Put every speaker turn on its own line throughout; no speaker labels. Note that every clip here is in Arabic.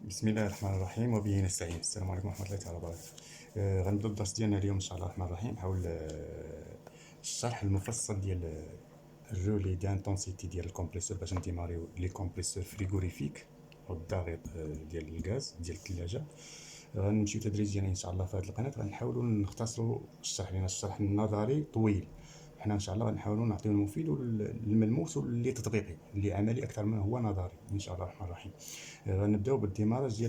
بسم الله الرحمن الرحيم وبه نستعين. السلام عليكم ورحمة الله تعالى وبركاته. غنبداو الدرس ديالنا اليوم ان شاء الله الرحمن الرحيم حول الشرح المفصل ديال الرولي دانتونسيتي ديال الكمبريسور باش نديماريو لي كومبريسور فريغوريفيك او الضغط ديال الغاز ديال الثلاجة. غنمشيو تدريجيا ان شاء الله في هذه القناة، غنحاولوا نختصروا الشرح لان الشرح النظري طويل. حنا ان شاء الله غنحاولوا نعطيو المفيد والملموس واللي تطبيقي اللي عملي اكثر من هو نظري ان شاء الله الرحمن الرحيم. غنبداو بالديماراج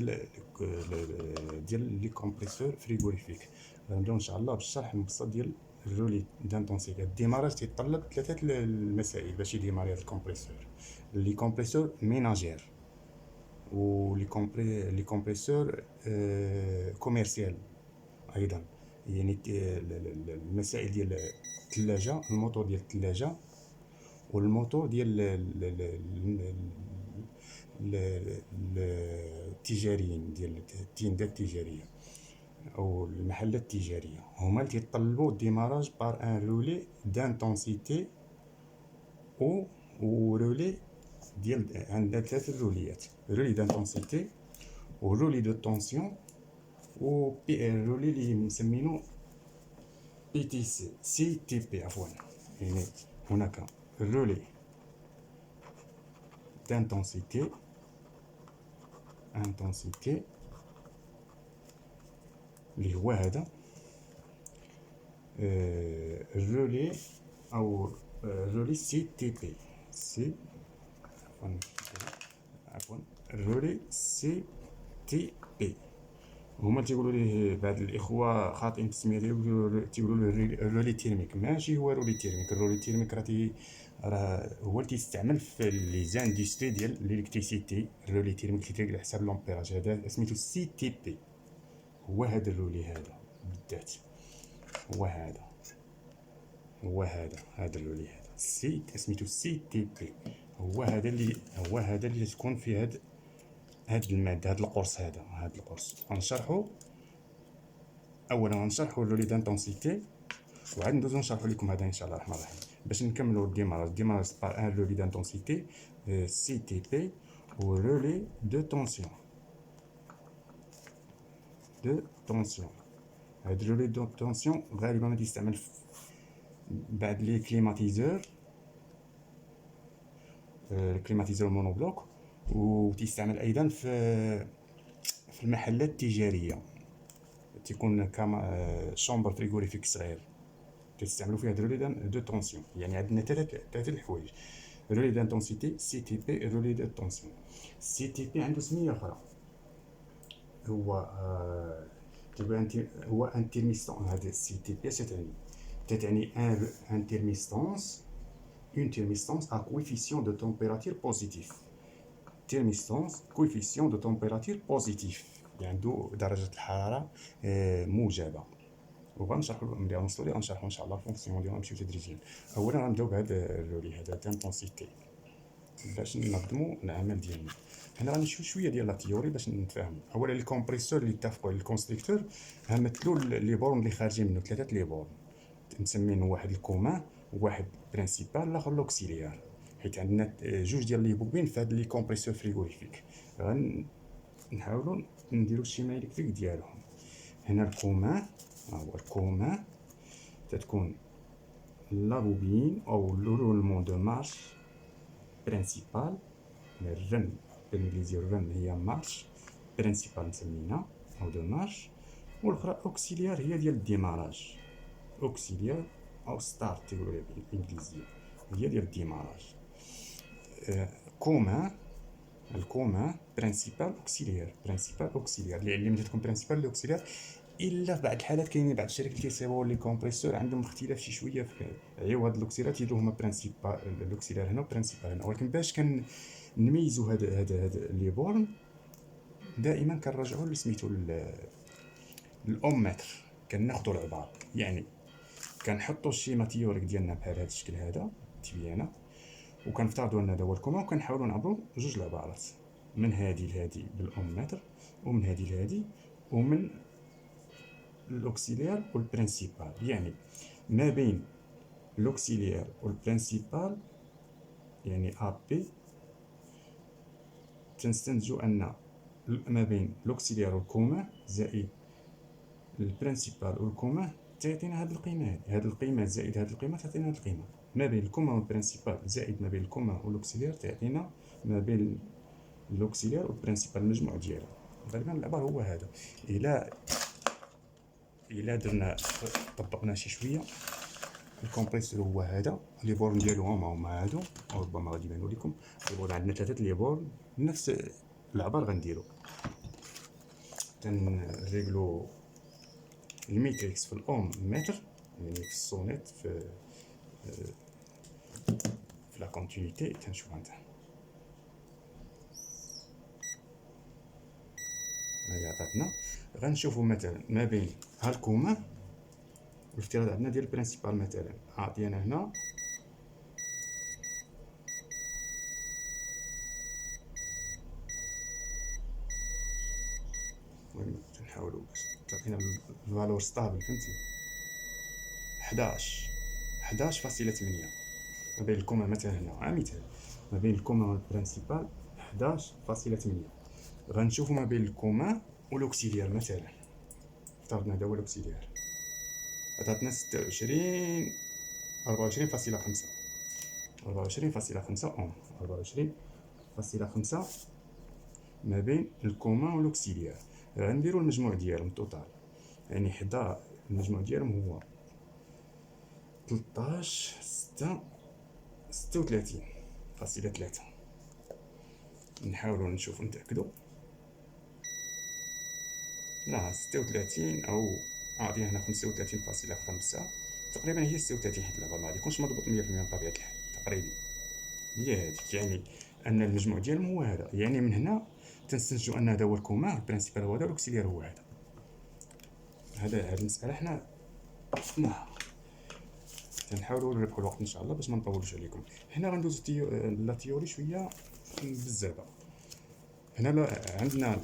ديال لي كومبريسور فريغوريفيك. غنبداو ان شاء الله بالشرح المبسط ديال الرولي دانتونسيتي. الديماراج تيتطلب ثلاثه المسائل باش يديماري هذا الكمبريسور. لي كومبريسور ميناجير لي كومبريسور كوميرسيال ايضا، يعني المسائل ديال الثلاجه، الموتور ديال الثلاجه والموتور ديال التجاريين ديال التندات التجاريه او المحلات التجاريه، هما اللي تيطلبوا الديماراج بار ان رولي دانتونسيتي و رولي ديال عندنا ثلاثه روليات: رولي دانتونسيتي ورولي دو طونسيون و رولي اللي مسمينو بي تي سي تي بي عفوا. يعني هناك رولي دانتونسيتي اللي هو هذا الرولي او الرولي سي تي بي عفوا الرولي سي تي بي. هما تيقولوا ليه بعض الاخوه خاطئين في التسميه ديالو، تيقولوا له الرولي تيرميك. ماشي هو رولي تيرميك. الرولي تيرميك راه هو اللي تيستعمل في لي زاندستري ديال الالكتريسيتي. الرولي تيرميك تيدير على حساب لومبيراج. هذا سميتو سي تي بي. هو هذا الرولي هذا بالذات، هذا الرولي هذا سي سميتو سي تي بي. هو هذا اللي تكون في هاد الماده، هاد القرص غنشرحو اولا. غنشرحو الرولي دانتونسيتي وعاد ندوزو نشرحو لكم هذا ان شاء الله الرحمن الرحيم باش نكملوا الديماراج بار ان رولي دانتونسيتي سي تي بي و رولي دو طونسيون هاد الرولي دو طونسيون غالبا ما تيستعمل بعد لي كليماتيزور الكليماتيزور مونوبلوك، وتيستعمل ايضا في المحلات التجاريه. تيكون كما شومبر فريغوريفيك صغير تستعملوا فيها الرولي دو طونسيون. يعني عندنا ثلاثه الحوايج: رولي دانتونسيتي، سي تي بي، رولي دو طونسيون. سي تي بي عنده سميه اخرى، هو انترميستون. هذا السي تي بي تتعني انترميستونس une thermistance à coefficient de température positif. thermistance coefficient de température positif، يعني عنده درجة الحرارة موجبة. وغنشرحوا نبداو نوصلوا غنشرحوا ان شاء الله الفونكسيون ديالو. نمشيو تدريجيا. اولا غنبداو بهذا الرولي هذا دانتونسيتي باش ننظموا العمل ديالنا. هنا غنشوفوا شويه ديال لا تيوري باش نتفاهموا. اولا الكمبريسور اللي اتفقوا الكونستركتور مثلوا لي بورن اللي خارجين منه، ثلاثه لي بورن مسمين واحد الكومان وواحد برينسيبال الاخر لوكسيليار، حيت عندنا جوج ديال لي بوبين في هاد لي كومبريسور فريغوريفيك. غنحاولوا نديروا الشيما الكتريك ديالهم. هنا الكومان، هو الكومان تتكون لا بوبين او لو رولمون دو مارش برينسيبال. الرن بالانجليزي الرن هي مارش، برينسيبال مسمينا او دو مارش، والاخرى اوكسيليار هي ديال الديماراج. اوكسيليار او ستارت تيقولوا لها بالانجليزيه، هي ديال الديماراج. كومان الكومان برينسيبال اوكسيليار اللي ملي تكون برينسيبال اوكسيليار. الا في بعض الحالات كاينين بعض الشركات اللي كيصيبوا لي كومبريسور عندهم اختلاف شي شويه في عوض الاوكسيلات تيديروا هما برينسيبال الاوكسيليار هنا وبرينسيبال هنا. ولكن باش كنميزوا هاد لي بورن دائما كنرجعوا لسميتو الاومتر. كناخذوا العبار، يعني كنحطوا الشيما تيوريك ديالنا بحال هذا الشكل هذا تبيانه، وكنفترضوا ان هذا هو الكومان، وكنحاولوا نعبروا جوج العبارات من هذه لهذه بالاومتر، ومن هذه لهذه، ومن الاوكسيليار والبرينسيبال. يعني ما بين الاوكسيليار والبرينسيبال يعني ا بي تنستنتجوا ان ما بين لوكسيليار والكوما زائد البرانسيبال والكوما تعطينا هاد القيمة هاد القيمة زائد هاد القيمة تعطينا هاد القيمة. ما بين الكوما والبرانسيبال زائد ما بين الكوما واللوكسيليار تعطينا ما بين اللوكسيليار والبرانسيبال المجموع ديالها. غالبا العبار هو هذا. إلا درنا طبقنا شي شوية الكومبريسور هو هذا، لي بورن ديالو هما هادو، ربما غادي يبانو لكم. البورن عندنا 3 لي بورن نفس العبار غنديرو. تنريغلو الميتريكس في الاوم متر، يعني في السونيت في لا كونتينيتي. تنشوف انت هاهي عطاتنا. غنشوفو مثلا ما بين هالكوما والافتراض عندنا ديال البرانسيبال مثلا عطينا هنا تنحاولو باش تعطينا الفالور ستابل. فهمتي؟ 11.8 ما بين الكوما مثلا هنا مثال ما بين الكوما والبرانسيبال 11.8. غنشوفو ما بين الكوما والاوكسيليار مثلا، افترضنا هذا هو الاوكسيليار، عطاتنا 26 24.5 اوم 24.5 ما بين الكوما والاوكسيليار. غنديرو المجموع ديالهم توتال، يعني حدا المجموع ديالهم هو 36.3. نحاولو نشوفو نتأكدو. لا 36 او عطينا هنا 35.5 تقريبا، هي 36 حيت العبار ما غادي يكونش مضبوط 100% من طبيعة الحال تقريبا. هي هذيك، يعني ان المجموع ديالهم هو هذا. يعني من هنا تنستنتجو ان هذا هو الكوما، البرانسيبال هو هذا، والاوكسيليار هو هذا. هاد المسألة حنا شفناها. تنحاولوا نربحوا الوقت ان شاء الله باش ما نطولوش عليكم. هنا غندوزو لا تيوري شويه بزاف. هنا عندنا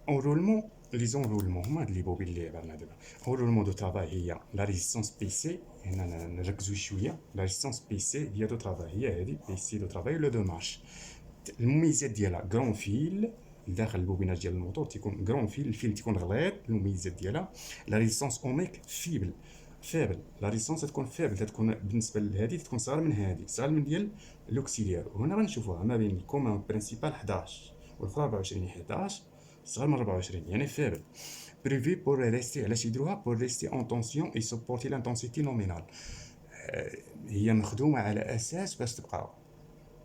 اونرولمون. لي زونرولمون هما هاد لي بوبين اللي عبرنا دابا. اونرولمون دو ترافاي هي لا ريزيستونس بي سي. هنا نركزوا شويه. لا ريزيستونس بي سي هي دو ترافاي، هي هادي بي سي دو ترافاي لو دو مارش. المميزات ديالها كرون فيل داخل البوبيناج ديال الموتور تيكون كرون فيل، الفيل تيكون غليظ. المميزات ديالها لا ريزيستونس اوميك فيبل لا ريزيستونس تكون فيبل، تكون بالنسبه لهذه تكون صغار من هذه، صغار من ديال لوكسيليار. وهنا غنشوفوها ما بين الكومان برينسيبال 11 والفرا 24 11 صغار من 24، يعني فيبل. بريفي بور ريستي، علاش يديروها؟ بور ريستي اون طونسيون اي سوبورتي لانتونسيتي نومينال. هي مخدومه على اساس باش تبقى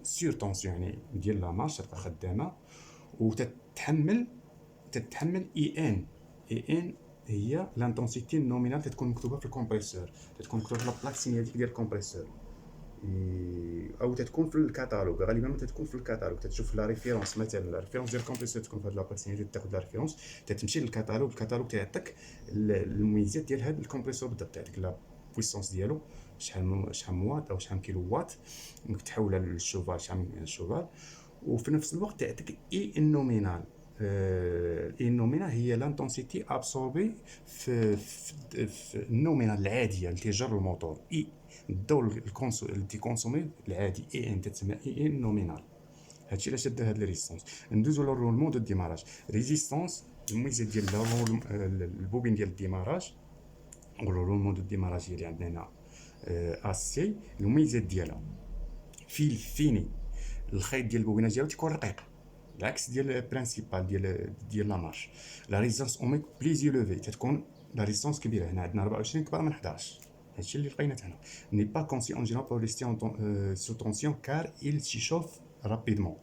سير طونسيون، يعني ديال لا مارش تبقى خدامه وتتحمل اي ان هي لانتونسيتي نومينال. تكون مكتوبه في الكومبريسور، تكون مكتوبه في لابلاك سينياتيك ديال الكومبريسور، او تكون في الكاتالوج. غالبا ما تكون في الكاتالوج، تشوف لا ريفيرونس مثلا، لا ريفيرونس ديال الكومبريسور تكون في هاد لابلاك سينياتيك، تاخذ لا ريفيرونس تمشي للكاتالوج. الكاتالوج تيعطيك المميزات ديال هذا الكومبريسور بالضبط، تعطيك لا بويسونس ديالو شحال موات او شحال كيلو وات، انك تحولها للشوفال شحال شوفال. وفي نفس الوقت تعطيك اي النومينال. النومينال هي لانتونسيتي ابسوربي في النومينال العاديه اللي تيجر الموتور. اي الضوء اللي تيكونسومي العادي اي ان تسمى اي نومينال. هادشي علاش دار هاد الريزيستونس. ندوزو للرولمون دو ديماراج. ريزيستونس الميزه ديال البوبين ديال الديماراج، الرولمون دو ديماراج هي اللي عندنا هنا اسي. الميزات ديالها فيل فيني، الخيط ديال البوبيناج ديالو تيكون رقيق، العكس ديال البرينسيبال ديال لا مارش. لا ريزيستونس اوميك بليز يلوفي، تتكون لا ريزيستونس كبيره. هنا عندنا 24 كبر من 11. هادشي اللي لقينا هنا. ني با كونسي اون جينيرال بور ريستي سو طونسيون كار il s'échauffe رابيدمون.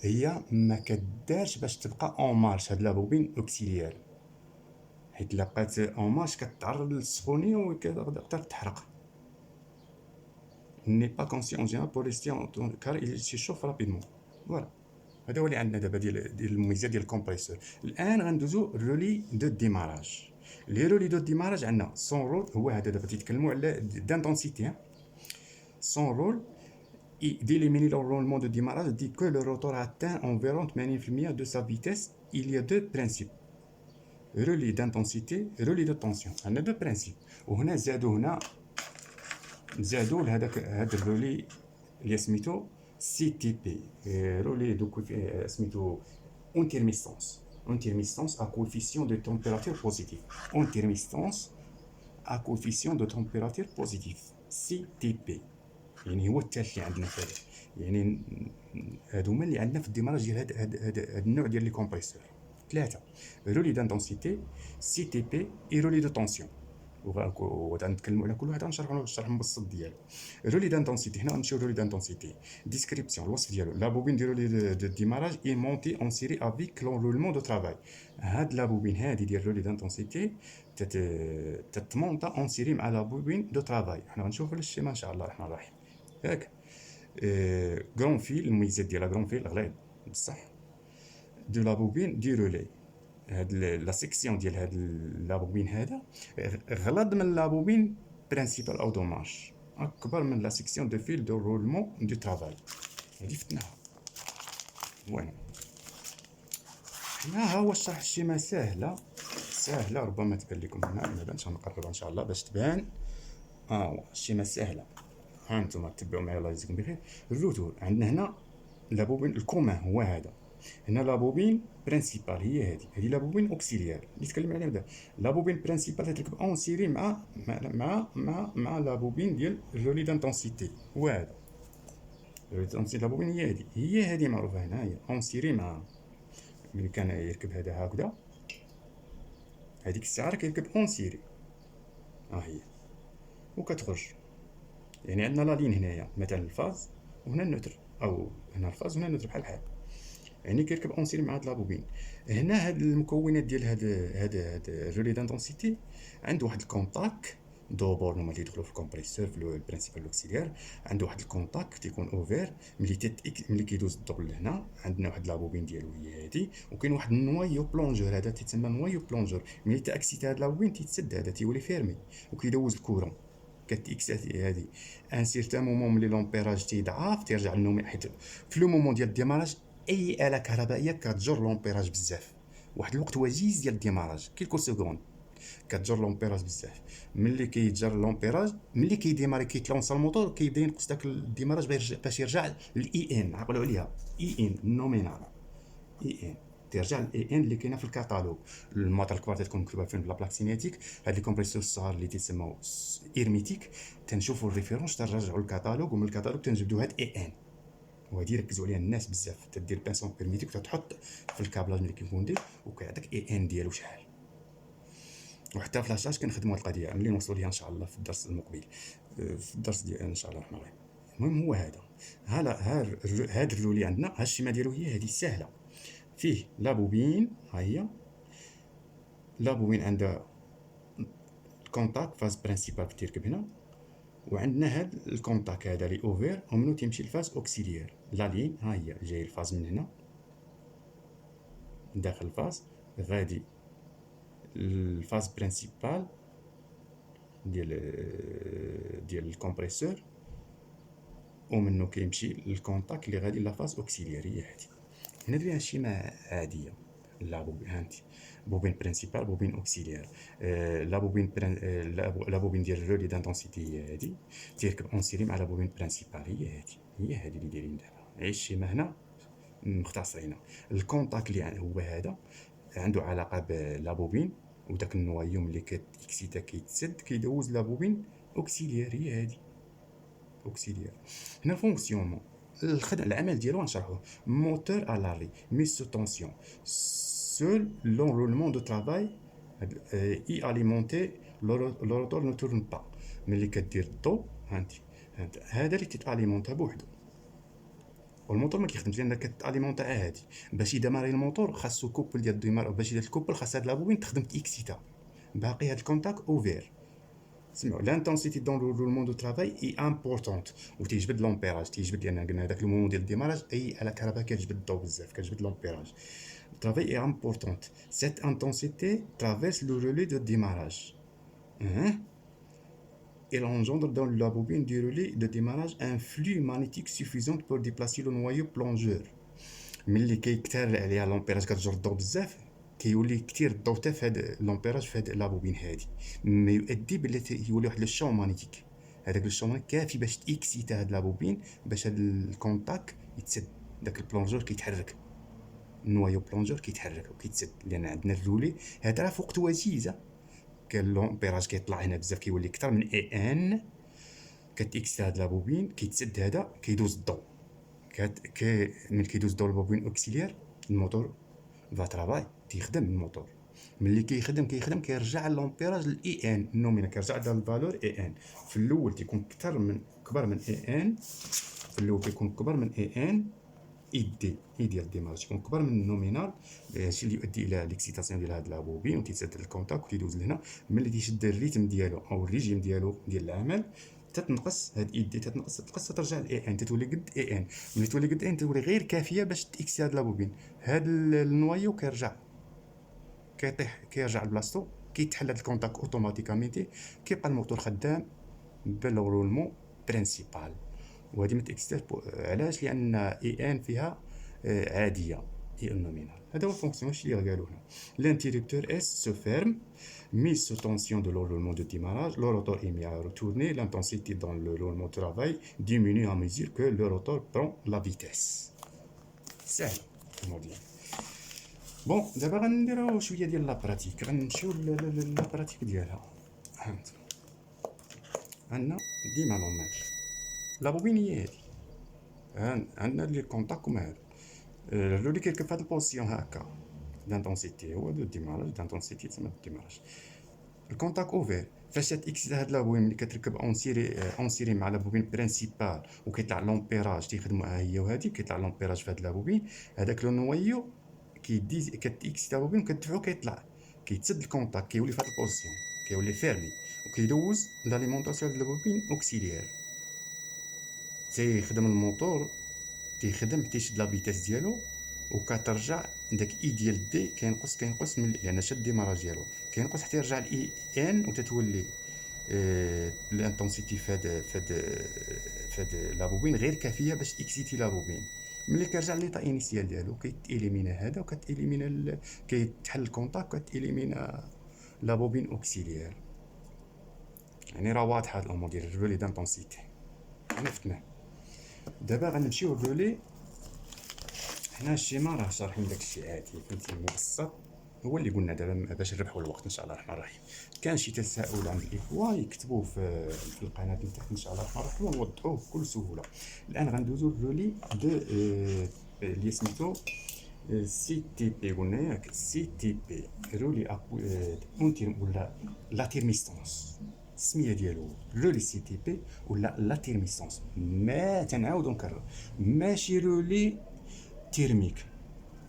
هي ما كدارش باش تبقى اون مارش هاد لا بوبين اوكسيليير، حيت الا بقات اون مارش كتعرض للسخونيه وكتقدر تحرق. ني با كونسي اون جينيرال بور ريستي كار il s'échauffe رابيدمون. فوالا هذا هو اللي عندنا دابا ديال المميزات ديال الكومبريسور. الان غندوزو رولي دو ديماراج. لي رولي دو ديماراج عندنا سون رول هو هذا. دابا تيتكلموا على دانتونسيتي. سون رول d'éliminer l'enrôlement de démarrage dit que le rotor atteint environ 80% de sa vitesse. Il y a deux principes: relais d'intensité, relais de tension. On a deux principes. وهنا زادوا لهذاك هذا الرولي اللي سميتو سي تي بي، رولي دو سميتو intermittence à coefficient de température positif. Intermittence à coefficient de température positif CTP. يعني هو الثالث اللي عندنا في هذا، يعني هادو هما اللي عندنا في الديماراج ديال هاد النوع ديال لي كومبريسور. ثلاثه رولي دانتونسيتي، سي تي بي، اي رولي دو طونسيون. وغنتكلموا على كل واحد غنشرحوا الشرح المبسط ديالو. رولي دانتونسيتي، هنا غنمشيو رولي دانتونسيتي. ديسكريبسيون، الوصف ديالو: لا بوبين دي رولي دو ديماراج اي مونتي اون سيري افيك لونرولمون دو ترافاي. هاد لا بوبين هادي ديال رولي دانتونسيتي تتمونطا اون سيري مع لا بوبين دو ترافاي. حنا غنشوفوا الشيما ان شاء الله الرحمن الرحيم. ياك غرون فيل، المميزات ديالها غرون فيل غليظ بصح. دو لا بوبين دي رولي، هاد لا سيكسيون ديال هاد لا بوبين هذا غلظ من لا بوبين برينسيبال او دوماج، اكبر من لا سيكسيون دو فيل دو رولمون دو ترافاي. هادي فتناها. وين ها هو الشرح الشيما سهله ربما تبان لكم هنا، ما بانش غنقربها ان شاء الله باش تبان. الشيما سهله، ها انتم تبعوا معايا الله يجزيكم بخير. الروتور عندنا هنا لا بوبين الكومان هو هذا، هنا لا بوبين برينسيبال هي هذه لا بوبين اوكسيليير اللي تكلم عليها دابا. لا بوبين برينسيبال تتركب اون سيري مع لا بوبين ديال الرولي دانتونسيتي، هو هذا الرولي دانتونسيتي. لا بوبين هي هذه معروفه هنا، هي اون سيري مع ملي كان يركب هذا هكذا، هذيك الساعه راه كيركب اون سيري، هي وكتخرج. يعني عندنا لا لين هنايا مثلا الفاز وهنا النوتر، او هنا الفاز وهنا النوتر بحال يعني كيركب اون سيري مع هاد لا بوبين. هنا هاد المكونات ديال هاد الرولي دانتونسيتي عنده واحد الكونتاك دو بورن هما اللي يدخلوا في الكومبريسور في البرينسيبال لوكسيليير. عنده واحد الكونتاك تيكون اوفير ملي كيدوز الضوء لهنا. عندنا واحد لا بوبين ديالو هي هادي، وكاين واحد النوايو بلونجور، هذا تيتسمى نوايو بلونجور. ملي تاكسيت هاد لا بوبين تيتسد، هذا تيولي فيرمي وكيدوز الكورون. كتيكساتي هادي ان سيرتان مومون ملي لومبيراج تيضعف تيرجع للنومي، حيت في لو مومون ديال الديماراج اي اله كهربائيه كتجر لومبيراج بزاف. واحد الوقت وجيز ديال الديماراج كيلكو سكوند كتجر لومبيراج بزاف. ملي كيتجر لومبيراج، ملي كيديماري كيتلونسا الموتور كيبدا ينقص داك الديماراج باش يرجع للاي ان. عقلوا عليها، اي ان نومينال، اي ان ترجع للاي ان اللي كاينه في الكاتالوج. الماتر الكبار تكون مكتوبه فين بلا بلاك سينيتيك. هاد لي كومبريسور الصغار اللي تيسموا ايرميتيك تنشوفوا الريفيرونس تنرجعوا للكاتالوج، ومن الكاتالوج تنجبدوا هاد اي ان. وهادي ركزوا عليها الناس بزاف، تدير بانسون بيرميتيك وتحط في الكابلاج ملي كيكون دير وكيعطيك اي ان ديالو شحال. وحتى فلاشاج كنخدموا القضيه ملي نوصلوا ليها ان شاء الله في الدرس المقبل، في الدرس ديال ان شاء الله الرحمن الرحيم. المهم هو هذا، هاد الرولي عندنا، ها الشيما ديالو هي هذه سهله. فيه لا بوبين، ها هي لا بوبين عندها الكونتاك فاز برينسيبال تيركب هنا، وعندنا هاد الكونتاك هذا لي اوفير ومنو تيمشي الفاز اوكسيليير. لا لين ها هي جاي الفاز من هنا داخل الفاز، غادي الفاز برينسيبال ديال الكومبريسور، ومنو كيمشي للكونتاك اللي غادي لافاز اوكسيليير. هي هادي هنا درنا شيما عاديه. لا بوبين هانتي بوبين برينسيبال بوبين اوكسيليير. لا بوبين ديال الرولي دانتونسيتي هي هادي تيركب اون سيري مع لا بوبين برينسيبال. هي هادي اللي دايرين دابا. عيش شيما هنا مختصرين. الكونتاك اللي هو هذا عنده علاقه بلا بوبين، وداك النوايو ملي كتكسيتا كيتسد كيدوز لا بوبين اوكسيليير. هي هادي اوكسيليير. هنا فونكسيونمون العمل ديالو غنشرحوه. موتور à l'arrêt mise sous tension, seul l'enroulement de travail y alimenté le rotor ne tourne pas. ملي كدير الضوء هذا اللي تيتاليمونتا بوحدو، والموتور ما كيخدمش لان كتاليمونتا عادي. باش يدماري الموتور خاصو كوبل ديال الديمار، باش يدير الكوبل خاص هاد لابوبين تخدم تيكسيتا. باقي هاد الكونتاك اوفير. سمعوا لانتونسيتي دون رولمون دو ترافاي اي امبورطونت، وتيجبد لومبيراج، تيجبد لان قلنا هذاك المومون ديال الديماراج اي على كهرباء كتجبد الضوء بزاف، كتجبد لومبيراج. ترافاي اي امبورطونت، سيت انتونسيتي ترافيرس لو رولي دو ديماراج. Elle engendre dans la bobine du relais de démarrage un flux magnétique suffisant pour déplacer le noyau plongeur. ملي كيكثر عليها لومبيراج كتجر الضوء بزاف كيولي كثير الضوء حتى في هاد لومبيراج في هاد لابوبين هادي، ما يؤدي بلي يولي واحد لو شون مانيتيك. هذاك لو شون كافي باش تيكسيتا هاد لابوبين باش هاد الكونتاك يتسد، داك البلونجور كيتحرك. النوايو بلونجور كيتحرك وكيتسد، لان عندنا الرولي هذا راه فوق توازيزه، كان لومبيراج كيطلع هنا بزاف كيولي اكثر من اي ان، كتيكسي هاد لابوبين كيتسد هذا كيدوز الضو، من كيدوز الضو للبوبين اوكسيليير الموتور فا ترافاي تيخدم الموتور، ملي كيخدم كيرجع لومبيراج الاي ان نومينا، كيرجع للفالور اي ان. في الاول تيكون كبر من اي ان، في الاول كيكون كبر من اي ان اي ديال الديماج تيكون كبر من النومينال، هادشي اللي يؤدي الى ليكسيتاسيون ديال هاد لابوبين وتيتسد الكونتاك وتيدوز لهنا. ملي تيشد الريتم ديالو او الريجيم ديالو ديال العمل تتنقص هاد اي دي، تتنقص ترجع لاي ان، تتولي قد اي ان. ملي تولي قد اي ان تولي غير كافيه باش تاكسي هاد لابوبين، هاد النوايو كيرجع كيطيح كيرجع لبلاصتو، كيتحل هاد الكونتاك اوتوماتيكاميتي، كيبقى الموتور خدام بالرولمون برينسيبال. وهذه ما تاكسيتاش علاش؟ لان اي ان فيها عاديه اي نومينال. هذا هو الفونكسيون اللي قالوا هنا. L'interrupteur S se ferme, mise sous tension de l'enroulement de démarrage, le rotor est mis à retourner, l'intensité dans le roulement de travail diminue à mesure que le rotor prend la vitesse. سهل الموضوع. بون دابا غنديرو شويه ديال لا براتيك، غنمشيو لا براتيك ديالها. عندنا ديما لوميتر لابوبين هي هادي، عندنا لي كونتاك كما هادو، الرولي كيركب في هاد البوزيسيون هكا، لانتونسيتي هو دو ديماراج، لانتونسيتي تسمى ديماراج. الكونتاك اوفير فاش تاكسي هاد لابوبين ملي كتركب اون سيري مع لابوبين برينسيبال وكيطلع لومبيراج تيخدموا هي وهادي، كيطلع لومبيراج في هاد لابوبين، هذاك لو نويو كيديز كتاكسي لابوبين وكتدفعو كيطلع كيتسد الكونتاك، كيولي في هاد البوزيسيون كيولي فيرمي وكيدوز لاليمونطاسيون ديال لابوبين اوكسيليير، تيخدم الموتور تيخدم تيشد لا فيتاس ديالو وكترجع داك اي ديال دي كينقص من لان شد ديماراج ديالو كينقص حتى يرجع لاي ان وتتولي الانتونسيتي فهاد لابوبين غير كافيه باش تكسيتي لابوبين. ملي كيرجع ليطا انيسيال ديالو كيتيليمينا هذا وكتيليمينا كيتحل الكونتاك وكتيليمينا لابوبين اوكسيليير. يعني راه واضحه هاد الامور ديال الرولي دانتونسيتي عرفناه. دابا غنمشيو للرولي. هنا الشيما راه شارحين داكشي عادي فهمتي مبسط، هو اللي قلنا دابا باش نربحوا الوقت ان شاء الله الرحمن الرحيم. كان شي تساؤل عند الاخوه يكتبوه في القناه من تحت ان شاء الله الرحمن الرحيم ونوضحوه بكل سهوله. الان غندوزو للرولي دو اللي سميتو سي تي بي، قلنا ياك سي تي بي رولي اونتير ولا لا تيرميستونس، السميه ديالو رولي سي تي بي ولا لا تيرميستونس. ما تنعاودو نكرر، ماشي رولي تيرميك.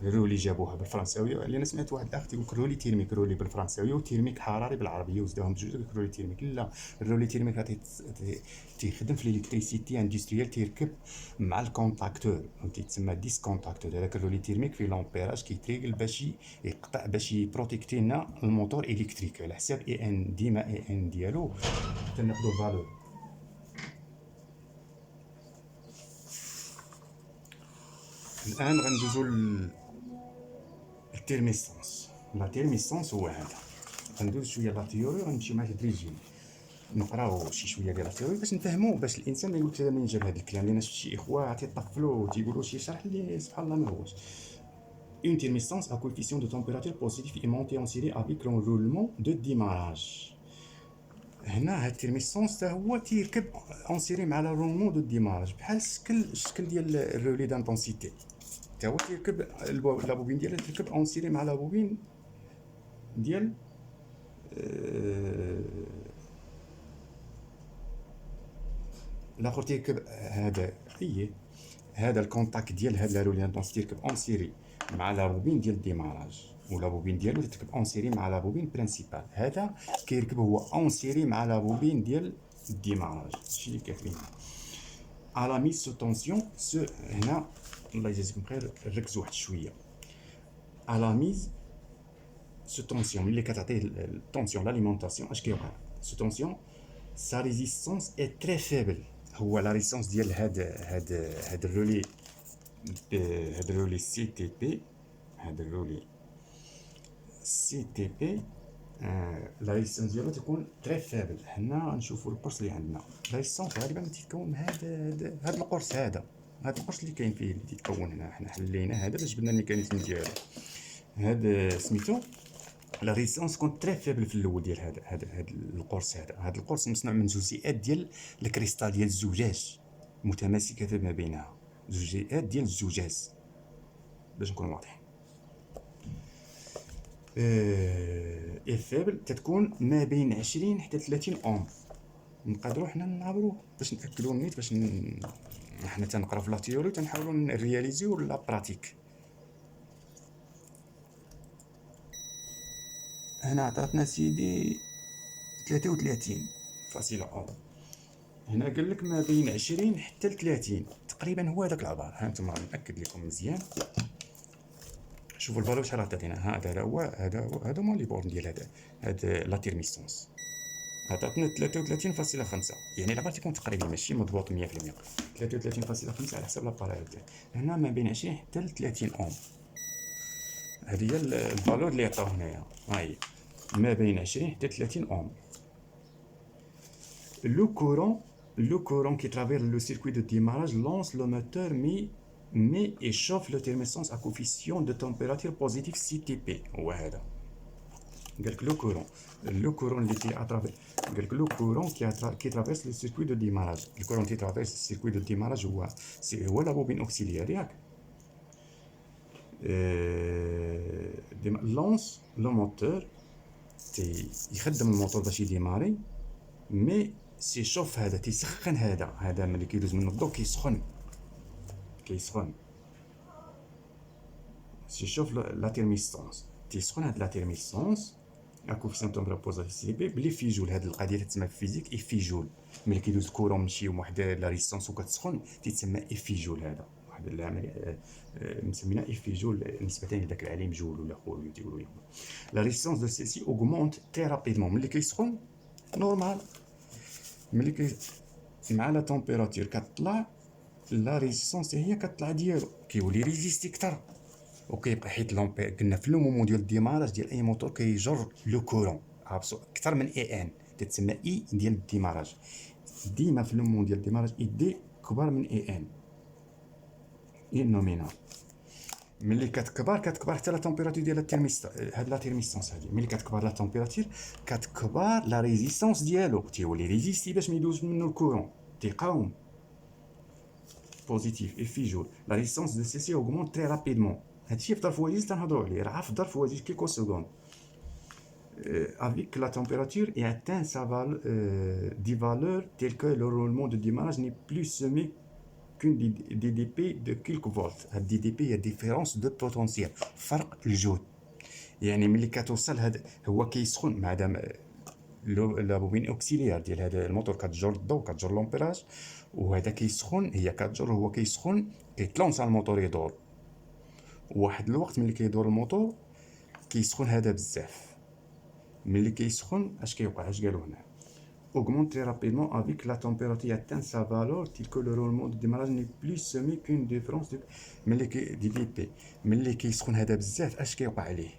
رولي جابوها بالفرنساويه، لان سمعت واحد الاخ تيقول رولي تيرميك، رولي بالفرنساويه وتيرميك حراري بالعربيه وزدوهم بجوج رولي تيرميك. لا، الرولي تيرميك تيخدم في الالكتريسيتي اندستريال، تيركب مع الكونتاكتور تيتسمى ديس كونتاكتور. هذاك الرولي تيرميك فيه لومبيراج كيتريغل باش يقطع باش يبروتيكتي لنا الموتور الكتريك على حساب اي ان، ديما اي ان ديالو تناخذوا فالور. الان غندوزو التيرميستونس. لا تيرميستونس هو هذا. غندوز شويه لا تيوري غنمشي معاه تدريجيا، نقراو شي شويه ديال لا تيوري باش نفهمو، باش الانسان ما يقولش منين جاب هذا الكلام، لان شفت شي اخوه تيطفلوا تيقولوا شي شرح اللي سبحان الله ما هوش. Une thermistance à coefficient de température positif est montée en série avec l'enroulement de démarrage. هنا هاد التيرميستونس حتى هو تيركب اون سيري مع الرولمون دو ديماراج، بحال الشكل ديال الرولي دانتونسيتي حتى هو تيركب لابوبين ديالها تركب اون سيري مع لابوبين ديال الاخر تيركب هذا هذا الكونتاك ديال هاد الرولي دانتونسيتي تيركب اون سيري مع لابوبين ديال الديماراج، ولابوبين ديالو تركب اون سيري مع لابوبين برينسيبال. هذا كيركب هو اون سيري مع لابوبين ديال الديماراج. هادشي اللي كاتبين على ميز سو طونسيون. هنا الله يجازيكم خير ركزوا واحد شويه. على ميز سو طونسيون ملي كتعطيه الطونسيون لاليمونطاسيون اش كيوقع؟ سو طونسيون سا ريزيستانس اي تري فيبل. هو لا ريزيستانس ديال هاد الرولي، هاد الرولي سي تي بي، هاد الرولي سي تي بي لا ريزيستانس ديالو تكون تري فيبل. حنا نشوفوا القرص اللي عندنا، لا ريزيستانس غالبا تيتكون من هاد القرص هذا هذا القرص اللي كاين فيه اللي تيتكون هنا، حنا حلينا هذا باش جبنا الميكانيزم ديالو. هذا سميتو لا ريزيستانس كونت تري فيبل في الاول ديال هذا القرص. هذا القرص مصنوع من جزيئات ديال الكريستال ديال الزجاج متماسكه فيما بينها، جزيئات ديال الزجاج باش نكون واضحين. فيبل تتكون ما بين 20 حتى 30 اوم. نقدروا حنا نعبروا باش ناكدوا نيت باش حنا تنقراو في لا تيوري تنحاولوا نرياليزيو لا براتيك. هنا عطاتنا سيدي 33.1 اوم. هنا قال لك ما بين 20 حتى 30 تقريبا هو هذاك العبار. ها انتم ناكد لكم مزيان، شوفوا الفالور شحال عطاتنا. هذا هو هذا هما لي بورن ديال هذا لا تيرميستونس عطاتنا 33.5. يعني العبار تيكون تقريبا ماشي مضبوط 100%. 33.5 على حسب لاباريل تاعك. هنا ما بين 20 حتى 30 اوم. هذه هي الفالور اللي عطاو هنايا، ها هي ما بين 20 حتى 30 اوم. Le courant qui traverse le circuit de démarrage lance le moteur mais échauffe le thermostat à coefficient de température positif CTP. وهذا قالك le courant اللي تيترافير، قالك le courant qui traverse le circuit de démarrage. le courant qui traverse le circuit de démarrage هو لا بوبين اوكسيليير ياك. lance le moteur يخدم الموتور باش يديماري، مي سيشوف هذا تيسخن هذا ملي كيدوز من الضوء كيسخن سيشوف لا تيرميستونس تيسخن هاد لا تيرميستونس ا كوفيسيون تومبر بوزيتيف سي بي بلي فيجول. هاد القضيه تتسمى في الفيزيك افيجول. ملي كيدوز الكورون مشي واحد لا ريزيستونس وكتسخن تيتسمى افيجول. هذا واحد العمليه مسمينها افيجول نسبه لذاك العليم جول ولا خول تيقولوا. لا ريزيستونس دو سي اوغمونت تري رابيدمون ملي كيسخن نورمال، ملي مع لا تمبيراتور كتطلع لا ريزيستونس هي كتطلع ديالو كيولي ريزيستي كثر وكيبقى حيت لامبير. قلنا في لو مومون ديال الديماراج ديال اي موتور كيجر لو كورون اكثر من اي ان تتسمى اي ديال الديماراج. ديما في لو مومون ديال الديماراج اي دي كبر من اي ان اي نومينال. ملي كتكبر حتى لا تمبيراتور ديال هاد لا تيرميستونس هادي ملي كتكبر لا تمبيراتور كتكبر لا ريزيستونس ديالو تيولي ريزيستي باش ما يدوز منه الكورون تيقاوم بوزيتيف افيجول. لا ريزيستونس دو سي سي اوغمونت تري رابيدمون. هادشي في ظرف وجيز تنهضروا عليه راه في ظرف وجيز كيكو سكوند avec la température et atteint des valeurs telles que le roulement de démarrage n'est plus semé qu'une DDP de quelques volts. هاد DDP هي différence de potentiel فرق الجهد. يعني ملي كتوصل هذا هو كيسخن مع دام لا بوبين اوكسيليير ديال هذا الموتور كتجر الضوء كتجر لومبيراج وهذا كيسخن هي كتجر هو كيسخن كيتلونسا الموتور يدور. واحد الوقت ملي كيدور الموتور كيسخن هذا بزاف. ملي كيسخن اش كيوقع اش قالوا هنا augmente très rapidement avec la température atteint sa valeur telle que le roulement de démarrage n'est plus semé qu'une différence de ملي دي دي بي. ملي كيسخن هذا بزاف اش كيوقع عليه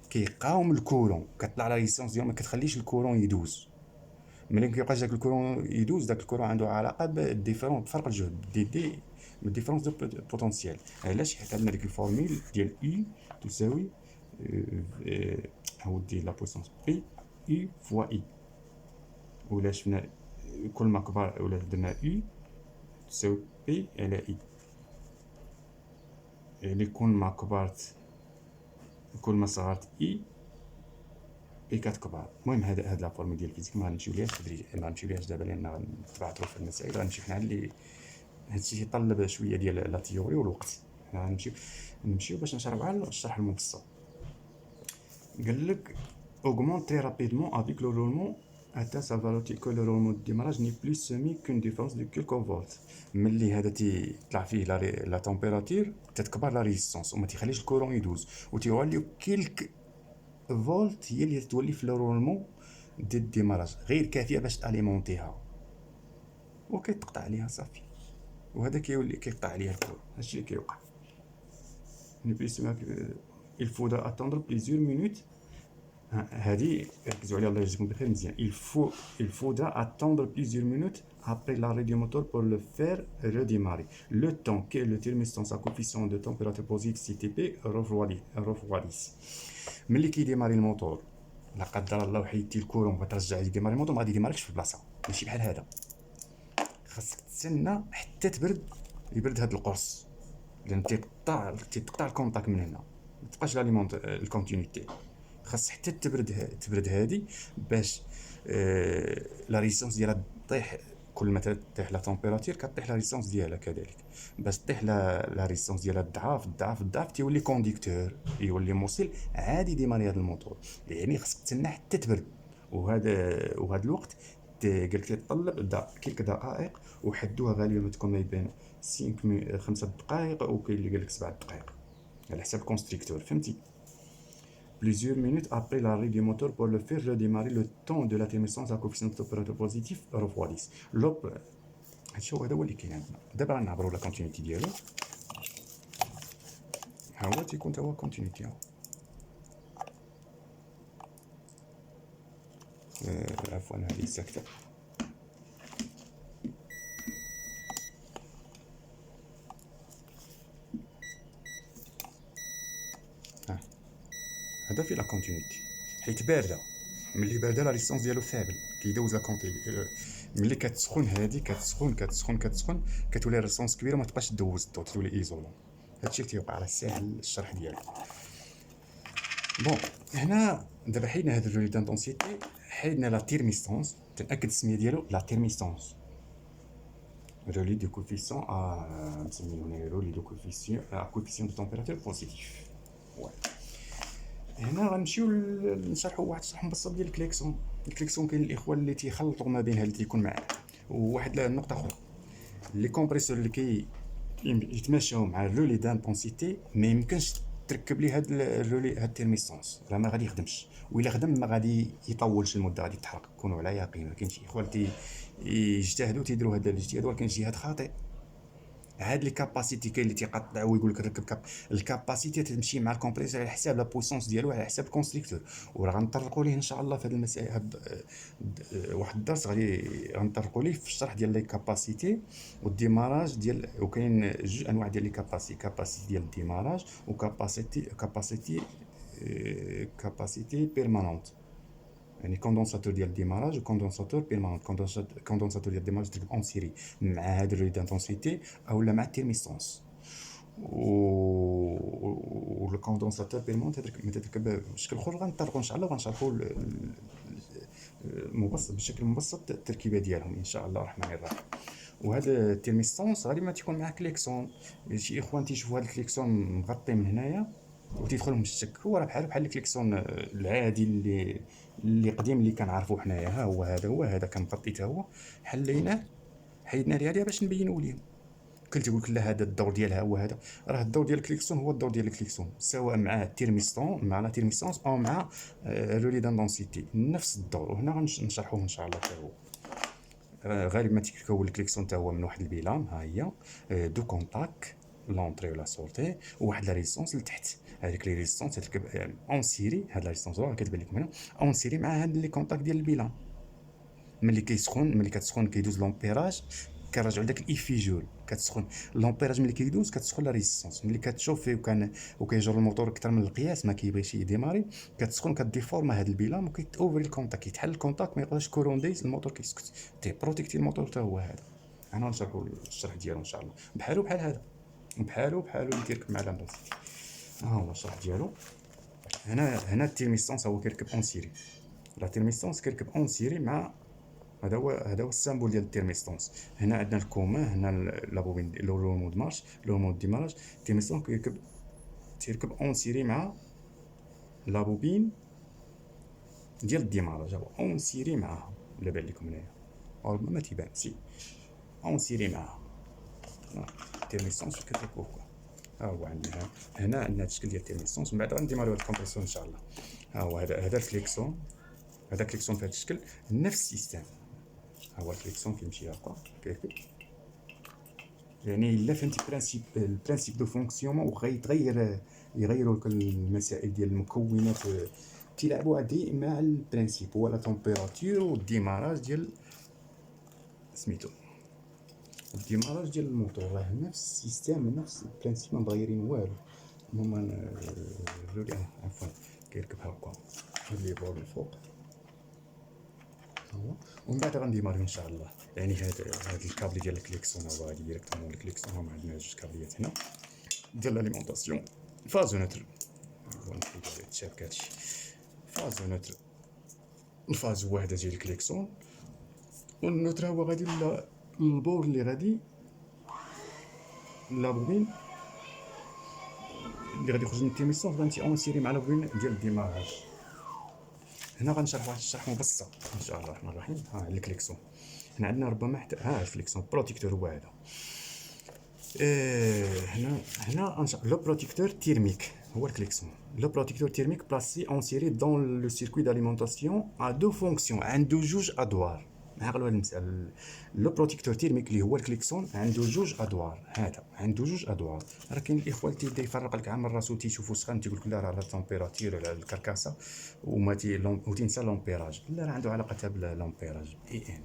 كيقاوم الكورون كطلع لا ريزيستونس ديالو ما كتخليش الكورون يدوز. ملي كيبقاش داك الكورون يدوز داك الكورون عنده علاقه بالديفيرون بفرق الجهد دي بالديفيرونس دو بوتونسيال. علاش؟ حيت عندنا ديك الفورميل ديال اي تساوي عاودي لا بويسونس بي اي فوا اي. ولا شفنا كل ما كبر ولا درنا اي تساوي بي على اي. يعني كل ما كبرت كل ما صغرت اي بي كتكبر. المهم هاد لا فورمول ديال الفيزيك ما غنمشيو ليهاش تدريجيا ما غنمشيو ليهاش دابا لان غنتبعثروا في المسائل. غنمشيو حنا اللي هادشي يطلب شويه ديال لا تيوري والوقت. غنمشيو باش نشرحوا على الشرح المبسط. قال لك augmente très rapidement avec le roulement atteint sa valeur que le roulement de démarrage n'est plus semé qu'une différence de quelques volts. ملي هذا تيطلع فيه لا تمبيراتور تتكبر لا ريزيستونس وما تيخليش الكورون يدوز وتيوليو كيلك فولت هي اللي تولي في لو رولمون ديال الديماراج غير كافيه باش تاليمونتيها وكيتقطع عليها صافي. وهذا كيولي كيقطع عليها الكورون. هادشي اللي كيوقع. il faudra attendre plusieurs minutes. هذه ركزوا عليها الله يجزيكم بخير مزيان. il faudra attendre plusieurs minutes après l'arrêt du moteur pour le faire redémarrer le temps que le thermostat à coefficient de température positive CTP refroidisse. ملي كيديماري الموتور لا قدر الله وحيدتي الكورون غترجع يديماري الموتور ما غادي يديماركش في البلاصه، ماشي بحال هذا. خاصك تسنى حتى يبرد هذا القرص، لان تيقطع الكونتاك من هنا، ما تبقاش لاليمونت الكونتينيتي. خاص حتى تبرد هذه باش لا ريزيستانس ديالها طيح. كل ما تطيح لا تمبيراتير كطيح لا ريزيستانس ديالها كذلك. باش طيح لا ريزيستانس ديالها الضعاف تيولي كونديكتور، يولي موصل عادي ديماري هذا الموتور. يعني خاصك تسنى حتى تبرد. وهذا الوقت قالك يتطلب كلك دقائق، وحدوها غالبا تكون ما بين 5 دقائق، وكاين اللي قالك 7 دقائق على حساب الكونستركتور، فهمتي. Plusieurs minutes après l'arrêt du moteur pour le faire redémarrer le temps de la thermostat à coefficient de température positif refroidisse. هادشي هذا هو اللي كاين عندنا. دابا غنعبروا لا كونتينيتي ديالو. ها هو تيكون تا هو كونتينيتي. عفوا هذه ساكته. هذا في لا كونتينيتي حيت بارده. ملي بارده لا ريسونس ديالو ثابل كيدوز لا كونتينيتي. ملي كتسخن هذه كتسخن كتولي ريسونس كبيره، ما تبقاش دوز الضوء، تولي ايزولون. هادشي اللي تيوقع راه ساهل الشرح ديالو. بون هنا دابا حيدنا هاد الرولي دانتونسيتي، حيدنا لا تيرميستونس. تنأكد السميه ديالو لا تيرميستونس، رولي دو كوفيسيون مسمينو هنا رولي دو كوفيسيون كوفيسيون دو تمبيراتور بوزيتيف. هنا غنمشيو نشرحوا واحد الشرح مبسط ديال الكليكسون. كاين الاخوان اللي تيخلطوا ما بين هاد اللي تيكون معاه. وواحد النقطه اخرى، لي كومبريسور اللي يتماشاو مع الرولي دانتونسيتي ما يمكنش تركب ليه هاد الرولي هاد التيرميستونس، راه ما غادي يخدمش، وإلا خدم ما غادي يطولش المده، غادي تحرق. كونوا على يقين. كاين شي اخوان يجتهدوا تيديروا هذا الاجتهاد، ولكن اجتهاد خاطئ. هاد لي كاباسيتي كاين اللي تيقطع ويقول لك ركب الكاباسيتي تمشي مع الكومبريسور على حساب لا بويسونس ديالو، على حساب الكونستركتور. وراه غنطرقوا ليه ان شاء الله في هاد المسائل. هاد واحد الدرس غنطرقوا ليه في الشرح ديال لي كاباسيتي والديماراج ديال. وكاين جوج انواع ديال لي كاباسيتي ديال الديماراج كاباسيتي بيرمانونت. يعني كوندونساتور ديال الديماراج وكوندونساتور بيرمانونت. كوندونساتور ديال الديماراج تركب اون سيري مع هاد الرولي دانتونسيتي اولا مع التيرميستونس. و الكوندونساتور بيرمانونت تركب بشكل اخر. غنطرقوا ان شاء الله وغنشرحوا بشكل مبسط التركيبه ديالهم ان شاء الله الرحمن الرحيم. وهذا التيرميستونس غالبا تيكون مع كليكسون. شي اخوان تيشوفوا هذا الكليكسون مغطي من هنايا وتيدخلهم الشك. هو راه بحال الكليكسون العادي اللي قديم اللي كنعرفوا حنايا. ها هو هذا كنغطي حتى هو، حليناه حيدنا ليها باش نبينوا لهم. كنت تقول لك لا هذا الدور ديالها هو هذا. راه الدور ديال الكليكسون هو الدور ديال الكليكسون، سواء مع التيرميستون مع لا تيرميستونس او مع الرولي دانتونسيتي، نفس الدور. وهنا غنشرحوه ان شاء الله حتى هو. غالبا تيكون الكليكسون حتى هو من واحد البيلان. ها هي دو كونتاك لونطري ولا سورتي، وواحد لا ريزيستونس لتحت. هذيك لي ريزيستونس تركب اون سيري. هاد لا ريزيستونس راه كتبان لكم هنا اون سيري مع هاد لي كونتاك ديال البيلان. ملي كتسخن كيدوز لومبيراج، كنرجعوا لداك الايفي جول. كتسخن لومبيراج ملي كيدوز كتسخن لا ريزيستونس. ملي كتشوفي وكيجر الموتور اكثر من القياس ما كيبغيش يديماري، كتسخن كديفورما هاد البيلان وكيتوفري الكونتاك، كيتحل الكونتاك ما يبقاش كورونديز، الموتور كيسكت. بروتيكتي الموتور حتى هو هذا. انا غنشرحوا الشرح ديالو ان شاء الله بحال هذا، بحالو اللي كيركب مع لاندونسيتي. ها هو الشرح ديالو. هنا التيرميستونس هو كيركب اون سيري. لا تيرميستونس كيركب اون سيري مع هذا هو السامبول ديال التيرميستونس. هنا عندنا الكوما، هنا لابوبين لو مود مارش، لو مود ديماراج. التيرميستونس تيركب اون سيري مع لابوبين ديال الديماراج. هو اون سيري معاها. ولا بان لكم هنايا ما تيبان سي اون سيري معاها. التيرميستونس كتركبوه. ها هو عندنا هنا عندنا الشكل ديال التيرميستونس. من بعد غنديماريو هاد الكومبريسور ان شاء الله. ها هو هذا الكليكسون. هذا كليكسون في هذا الشكل نفس السيستم. ها هو الكليكسون كيمشي هكا كيركب. يعني الا فهمتي البرانسيب دو فونكسيونمون يغيروا لك المسائل ديال المكونات تيلعبوا عادي مع البرانسيب هو لا تمبيراتور والديماراج ديال سميتو الديماراج ديال الموتور راه نفس السيستم نفس البرانسيب ما مغيرين والو. المهم جولي عفوا كيركبها هكا هاد لي بور الفوق هو ومن بعد غنديماريو ان شاء الله. يعني هاد الكابل ديال الكليكسون هو غادي ديريكتومون الكليكسون. ما عندنا جوج كابليات هنا ديال لاليمونطاسيون فاز نوتر. نحيدو هاد التشابك هادشي فاز نوتر. الفاز هو هدا ديال الكليكسون والنوتر هو غادي للبور اللي غادي لابوبين اللي غادي يخرج من التيميسون غنتي اونسيري مع لابوبين ديال الديماراج. هنا غنشرح واحد الشرح مبسط ان شاء الله الرحمن الرحيم. ها الكليكسون هنا عندنا ربما حتى الكليكسون بروتيكتور هو هذا. هنا لو بروتيكتور تيرميك هو الكليكسون. لو بروتيكتور تيرميك بلاسي اون سيري دون لو سيركوي داليمونطاسيون ا دو فونكسيون عنده جوج ادوار. عقلوا هاد المسألة. لو بروتيكتور تيرميك اللي هو الكليكسون عنده جوج ادوار. هذا عنده جوج ادوار. راه كاين الاخوه اللي تيبدا يفرق لك عام راسو تيشوفوا سخان تيقول لك لا راه التمبيراتور على الكركاسه وتنسى لومبيراج. لا راه عنده علاقه حتى باللومبيراج اي ان.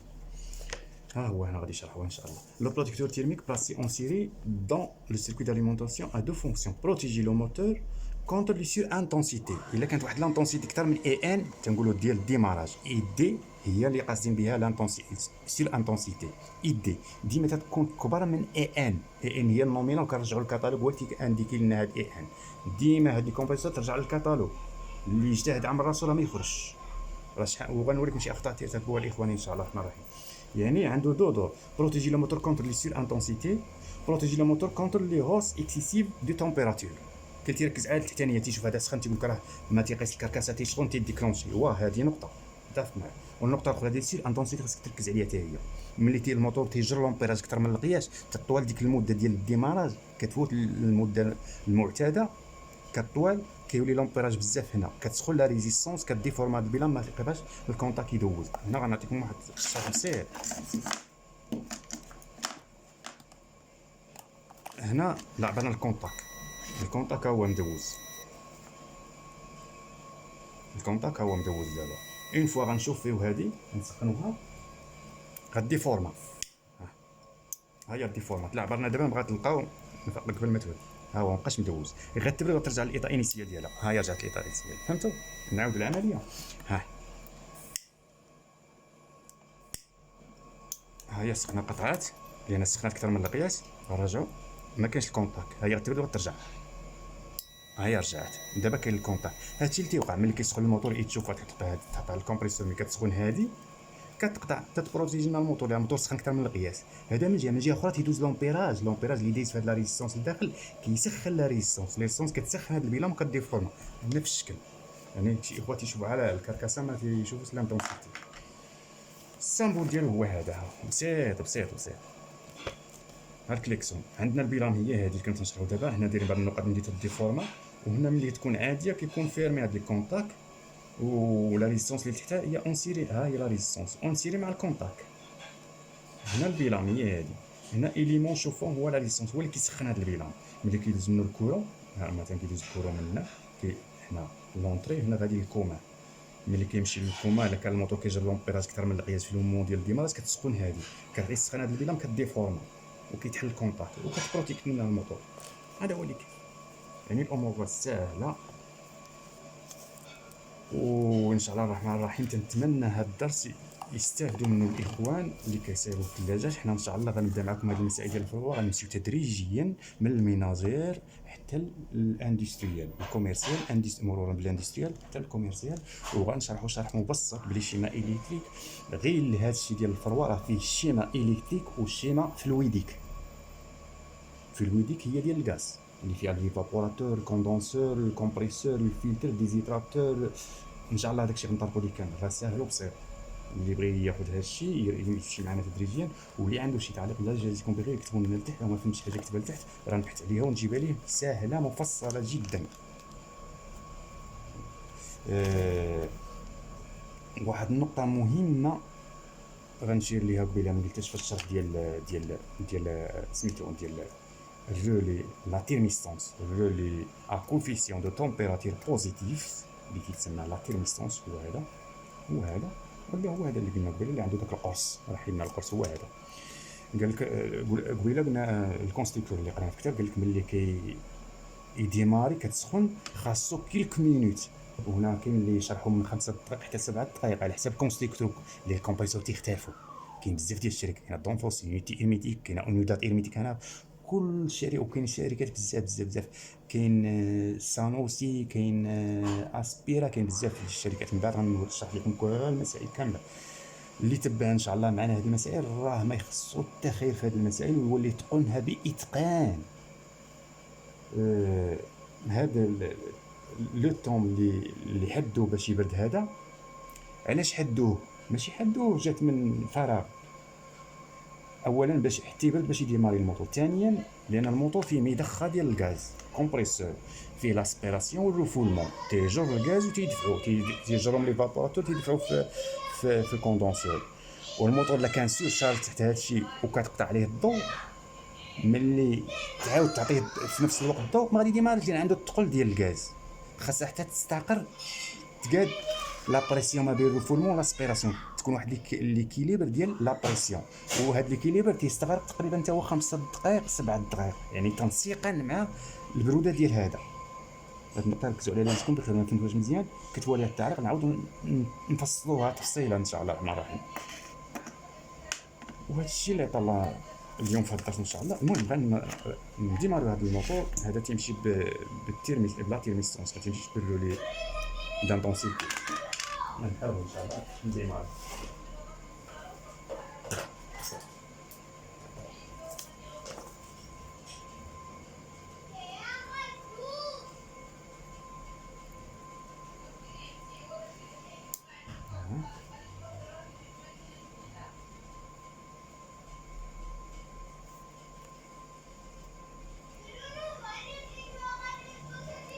ها هو هنا غادي يشرحوها ان شاء الله. لو بروتيكتور thermique placé en série dans le circuit d'alimentation a deux fonctions: protéger le moteur contre les surintensité. الا كانت واحد لانتونسيتي اكثر من اي ان تنقولوا ديال الديماراج. اي دي هي اللي قاصدين بها لانتونسيتي سير انتونسيتي. اي دي ديما تكون كبر من اي ان. اي ان هي النومينال وكنرجعوا للكاتالوج هو اللي كانديكي لنا هاد اي ان. ديما هاد لي كومبريسور ترجع للكاتالوج. اللي يجتهد عمر راسو راه ما يخرجش. راه شحال وغنوريكم شي اخطاء تيرتكبوها الاخوان ان شاء الله الرحمن الرحيم. يعني عنده دو دور: بروتيجي لو موتور كونتر لي سور انتونسيتي، بروتيجي لو موتور كونتر لي هوس اكسيسيف دو تمبيراتور. كي تيركز على التحتانيه تيشوف هذا سخن تيقول لك راه ما تيقيس الكركاسه تيسخن تيديكلونشي. واه هذه نقطه متفق معك. والنقطه الاخرى ديال سور انتونسيتي خاصك تركز عليها حتى هي. ملي الموتور تيجر لومبيراج اكثر من القياس تطول ديك المده ديال الديماراج كتفوت المده المعتاده كطوال كيولي لومبيراج بزاف. هنا كتسخن لا ريزيستونس كديفورما هاد البلان ما تيقدرش الكونتاك يدوز. هنا غنعطيكم واحد الشرح سير. هنا لعبنا الكونتاك هو مدوز. الكونتاك هو مدوز دابا. اون فوا غنشوف فيه هادي نسخنوها غديفورما. ها هي الديفورما. لا عبرنا دابا بغات نلقاو نفرق قبل ما تولي. ها هو مابقاش مدوز. غتبرد وترجع للاطار انيسيال ديالها. ها هي رجعت للاطار انيسيال. فهمتوا؟ نعاود العمليه. ها هي سخنه قطعات لان سخنات اكثر من القياس. رجعوا ما كاينش الكونتاك. ها هي غتبرد وترجع. ها هي رجعت. دابا كاين الكونتاك. هادشي اللي تيوقع ملي كيسخن الموتور تشوف تحط الكومبريسور ملي كتسخن هادي كتقطع تتبروتيجي لنا الموتور لان الموتور سخن اكثر من القياس. هذا من جهه اخرى تيدوز لومبيراج اللي دايز في هاد لا ريزيستونس لداخل كيسخن لا ريزيستونس كتسخن هاد البيلام وكديفورما بنفس الشكل. يعني شي اخوات تيشوفوا على الكركاسه ما تيشوفوش لانتونسيتي. السامبول ديالو هو هذا بسيط. ها الكليكسون عندنا البيلام هي هذه اللي كنت نشرحو دابا. هنا دايرين بعض النقط اللي تديفورما وهنا ملي تكون عاديه كيكون فيرمي هاد لي كونتاك ولا ريزيستونس اللي تحتها هي اونسيري. ها هي لا ريزيستونس اونسيري مع الكونتاك. هنا البيلام هي هادي. هنا اليمون شوفون هو لا ريزيستونس هو اللي كيسخن هاد البيلام ملي كيدوز منو الكورون. ها مثلا كيدوز الكورون من هنا هنا لونطري هنا غادي للكومان. ملي كيمشي للكومان الا كان الموتور كيجر لومبيراج اكثر من القياس في المومون ديال الديماراج كتسخن هادي كتعطي السخان هاد البيلام كديفورما وكيتحل الكونتاك وكتبروتيكت لنا الموتور. هذا هو اللي يعني الامور ساهله. وان شاء الله الرحمن الرحيم تنتمنى هذا الدرس يستافدوا منه الاخوان اللي كيسيروا في الثلاجات. حنا ان شاء الله غنبدا معكم هذه المسائل ديال الفروع غنمشيو تدريجيا من الميناجير حتى الاندستريال الكوميرسيال مرورا بالاندستريال حتى الكوميرسيال. وغنشرحوا شرح مبسط بلي شيما الكتريك غير هذا الشيء ديال الفروع راه فيه الشيما الكتريك والشيما فلويديك هي ديال الغاز اللي فيها الفابوراتور الكوندونسور الكومبريسور الفلتر ديزيدراتور. ان شاء الله داكشي غنطرقوا ليه كامل راه ساهل وبسيط. اللي بغى ياخذ هذا الشيء يمشي معنا تدريجيا. واللي عنده شي تعليق لا جازيكم بغير يكتبوا لنا لتحت. ما فهمتش حاجه كتبها لتحت راه نبحث عليها ونجيبها ليه ساهله مفصله جدا. واحد النقطه مهمه غنشير ليها قبيله ما قلتش في الشرح ديال سميتو ديال الرولي لا تيرميستونس الرولي ا كوفيسيون دو تمبيراتور بوزيتيف اللي كيتسمى لا تيرميستونس هو هذا هو هذا اللي قلنا قبيله اللي عنده داك القرص، راه حيدنا القرص هو هذا. قال لك قبيله قلنا الكونستركتور اللي قرانا في الكتاب قال لك ملي يديماري كتسخن خاصو كيلك مينوت، وهنا كاين اللي يشرحوا من 5 دقائق حتى 7 دقائق على حساب الكونستركتور اللي الكومبريسور تيختلفوا. كاين بزاف ديال الشركات، كاين دونفوس، يونيتي ايرميتيك، كاين اونيداد ايرميتيك، هنا كل شركه، وكاين شركات بزاف كاين سانوسي، كاين اسبيرا، كاين بزاف ديال الشركات. من بعد غنشرح لكم كل المسائل كامله اللي تبع ان شاء الله معنا هذه المسائل، راه ما يخصو التخير في هذه المسائل ويولي يتقنها باتقان. هذا لو طوم اللي حدوه باش يبرد هذا، علاش حدوه؟ ماشي حدوه جات من فراغ. اولا باش حتى يبرد باش يديماري الموتور، ثانيا لان الموتور فيه مضخه ديال الغاز كومبريسور، فيه لاسبيراسيون والرفولمون، تيجر الغاز وتيدفعو، تيجرهم لي فابوراتور تيدفعو في الكوندونسور. والموتور الا كان سور شارج تحت هذا الشيء وكتقطع عليه الضوء، ملي تعاود تعطيه في نفس الوقت الضوء ما غادي يديمارش، لان عنده الثقل ديال الغاز. خاصها حتى تستقر تقاد لا بريسيون ما بين الرفولمون والاسبيراسيون، تكون واحد ليكيليبر ديال لا بريسيون، وهذا ليكيليبر تيستغرق تقريبا حتى هو 5 دقائق 7 دقائق، يعني تنسيقا مع البروده ديال هذا. هاد النقطه ركزوا عليها لازمكم بخير، ما فهمتوش مزيان كتولي التعليق نعاودوا نفصلوها تفصيلا ان شاء الله الرحمن الرحيم. وهذا الشيء اللي طلع اليوم في هذا الدرس ان شاء الله. المهم نديماريو هذا الموتور، هذا تيمشي بالتيرميس بلا تيرميستونس، ما تيمشيش بالرولي دانتونسيتي. نحاول ان شاء الله نديماريو.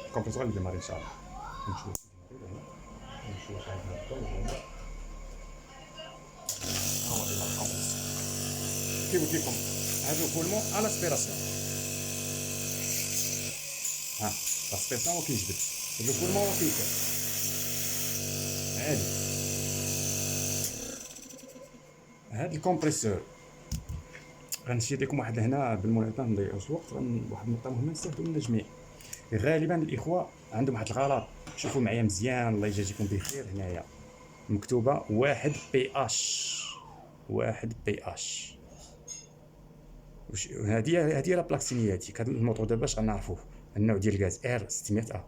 الكمبريسور يديماري ان شاء الله. نشوف هذا الضوء هنا هو اللي الكمبريسور كيف قلت لكم، هذا الفولمون على اسبيراسيون. لاسبيراسيون هو كيجبد، الفولمون هو كيكر عادي. هذا الكمبريسور غنشير لكم واحد هنا بالمناسبه، ما نضيعوش الوقت، واحد النقطه مهمه نستافدوا منها جميع. غالبا الاخوه عندهم واحد الغلط، شوفوا معايا مزيان الله يجازيكم بخير. هنايا مكتوبه 1 بي اش، 1 بي اش. هذه لا بلاكسينياتيك. هذا الموتور دابا باش غنعرفوه النوع ديال الغاز ار 600 ا،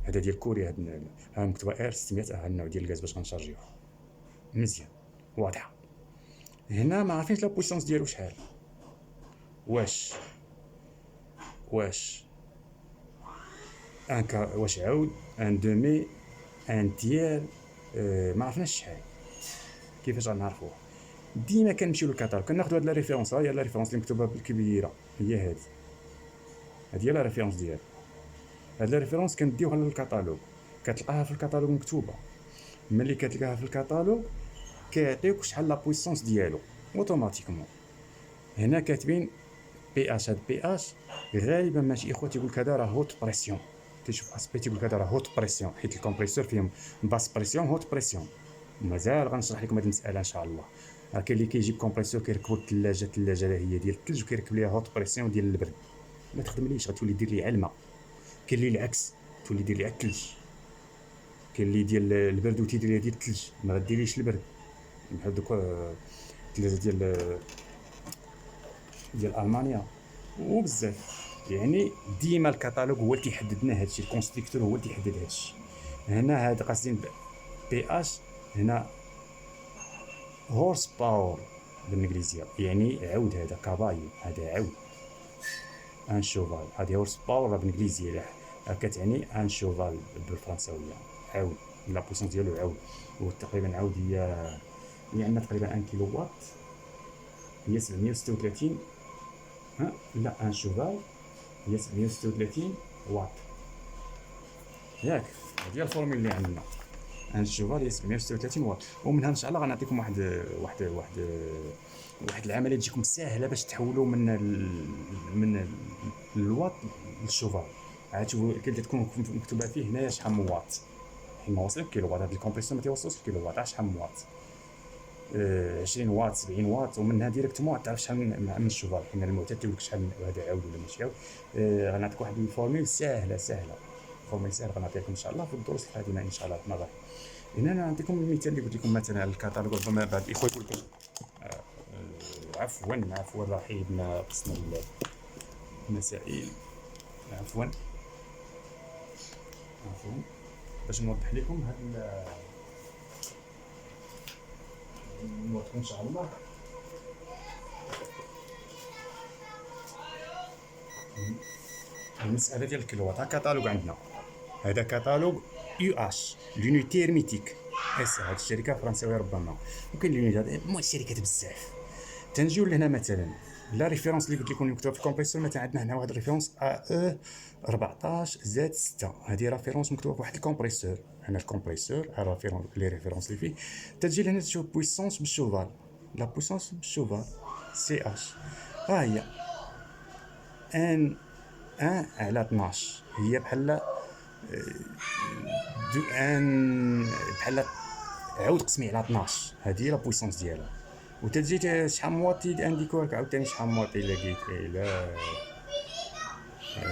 هذا ديال كوريا، ها مكتوبه ار 600 ا، النوع ديال الغاز باش غنشارجيوه مزيان واضحه. هنا ما عارفينش لا بويسونس ديالو شحال، واش ان كا، واش عاود ان دومي، ان تيير، ما عرفناش شحال. كيفاش غنعرفوه؟ ديما كنمشيو للكاتالوج كناخذوا هاد لا ريفيرونس، ها هي لا ريفيرونس اللي مكتوبه بالكبيره، هي هذه هي لا ريفيرونس ديالها. هاد لا ريفيرونس كنديوها للكاتالوج، كتلقاها في الكاتالوج مكتوبه. ملي كتلقاها في الكاتالوج كيعطيوك شحال لا بويسونس ديالو اوتوماتيكمون. هنا كاتبين بي اش. هاد بي اش غالبا ماشي اخوه تيقول لك هذا راه هوت بريسيون، تيشوف اسبي تيقول لك هذا راه هوت بريسيون، حيت الكمبريسور فيهم باس بريسيون هوت بريسيون. مازال غنشرح لكم هذه المساله ان شاء الله. راه كاين اللي كيجيب كومبريسور كيركبوا الثلاجه هي ديال الثلج وكيركب ليها هوت بريسيون ديال البرد، ما تخدمليش، غتولي دير لي علمه. كاين اللي العكس، تولي دير لي الثلج. كاين اللي ديال البرد وتيدير ليها ديال الثلج، ما غديريش البرد. بحال دوك الثلاجه ديال المانيا وبزاف. يعني ديما الكاتالوج هو اللي تيحدد لنا هادشي، الكونستركتور هو اللي تيحدد هادشي. هنا هاد قاصدين بي اش، هنا هورس باور بالانجليزيه، يعني عود. هذا كابايو، هذا عود ان شوفال. هذه هورس باور بالانجليزيه، كتعني ان شوفال بالفرنساويه، عود. لا بويسونس ديالو عود، وتقريبا عود هي عندنا تقريبا 1 كيلو وات، هي 736. لا ان شوفال هي 736 واط، ياك؟ هذه هي الفورمول اللي عندنا، ان شوفال هي 736 واط. ومنها ان شاء الله غنعطيكم واحد العمليه تجيكم ساهله باش تحولوا من الواط للشوفال. عاد شوفوا كي تكون مكتوبه فيه هنايا شحال من واط، حين ما وصل كيلو واط. هاد الكومبريسور ما تيوصلش كيلو واط، شحال من واط، 20 واط 70 واط، ومنها ديريكتومون تعرف شحال من الشوفار. حنا المعتاد تيقول لك شحال هذا عاود ولا ماشي عاود. غنعطيك واحد الفورميل ساهله، فورميل ساهله غنعطيكم ان شاء الله في الدروس القادمه ان شاء الله الرحمن الرحيم. هنا انا نعطيكم المثال اللي قلت لكم مثلا الكاتالوج. ربما بعض الاخوه يقول لكم عفوا رحيبنا قسم المسائل، عفوا باش نوضح لكم هاد نوضحكم ان شاء الله. المساله ديال الكيلوات. ها كاتالوج عندنا، هذا كاتالوج يو اش لونيتي هيرميتيك اس. هاد الشركه فرنساويه ربما، وكاين لونيتات المهم الشركات بزاف. تنجيو لهنا مثلا لا ريفيرونس اللي قلت لكم مكتوب في الكومبريسور. مثلا عندنا هنا واحد الريفيرونس ا 14 زائد 6. هذه ريفيرونس مكتوبه في واحد الكومبريسور. هنا الكومبريسور لي ريفيرونس اللي فيه. تجي لهنا تشوف بويسونس بالشوفال، لا بويسونس بالشوفال سي اش. ها هي ان على 12، هي بحال بحال عاود قسمي على 12. هذه لا بويسونس ديالها. وتجي شحال موات انديكوك عاوتاني شحال موات الا لقيت الا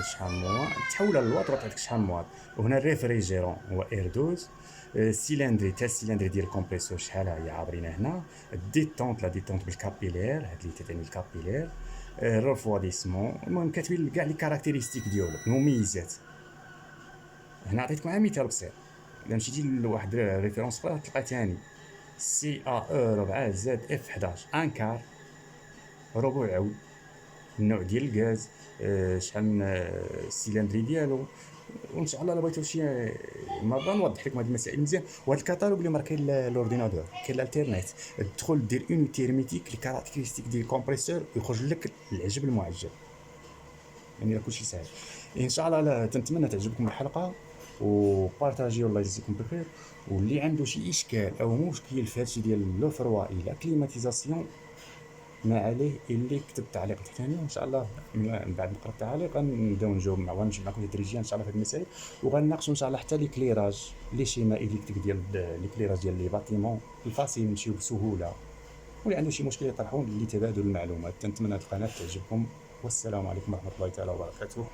شحال موات تحول للواط وتعطيك شحال موات. وهنا الريفريجيرون هو اير 12. السيلندري تاع السيلندري ديال الكومبريسور شحال هي عابرين هنا. الديتونت لا ديتونت بالكابيلير، هاد اللي تتعني الكابيلير. الرفواديسمون. المهم كاتبين كاع لي كاركتيرستيك ديالو، المميزات. هنا عطيتكم مثال بسيط. الا مشيتي لواحد ريفيرونس اخرى تلقى ثاني سي ا او 4 زائد اف 11 انكار ربع عود، النوع ديال الغاز، شحال من السيلندري ديالو. وان شاء الله الا بغيتو شي مره نوضح لكم هاد المسائل مزيان. وهاد الكاتالوج اللي كاين لورديناتور، كاين الانترنيت، تدخل دير اونيتي هيرميتيك لي كاركتيرستيك ديال الكومبريسور ويخرج لك العجب المعجب. يعني كلشي ساهل ان شاء الله. تنتمنى تعجبكم الحلقه وبارطاجيو. الله يجزيكم بخير. واللي عنده شي اشكال او مشكل في هادشي ديال لو فروا الى كليماتيزاسيون، ما عليه الا يكتب تعليق تحتاني، وان شاء الله من بعد نقرا التعاليق غنبداو نجاوب غنمشي معكم تدريجيا ان شاء الله في هاد المسائل. وغنناقشوا ان شاء الله حتى ليكليراج لي شيما الكتريك ديال ليكليراج ديال لي باتيمون الفاسيل نمشيو بسهوله. واللي عنده شي مشكل يطرحوه لتبادل المعلومات. تنتمنى القناه تعجبكم، والسلام عليكم ورحمه الله تعالى وبركاته.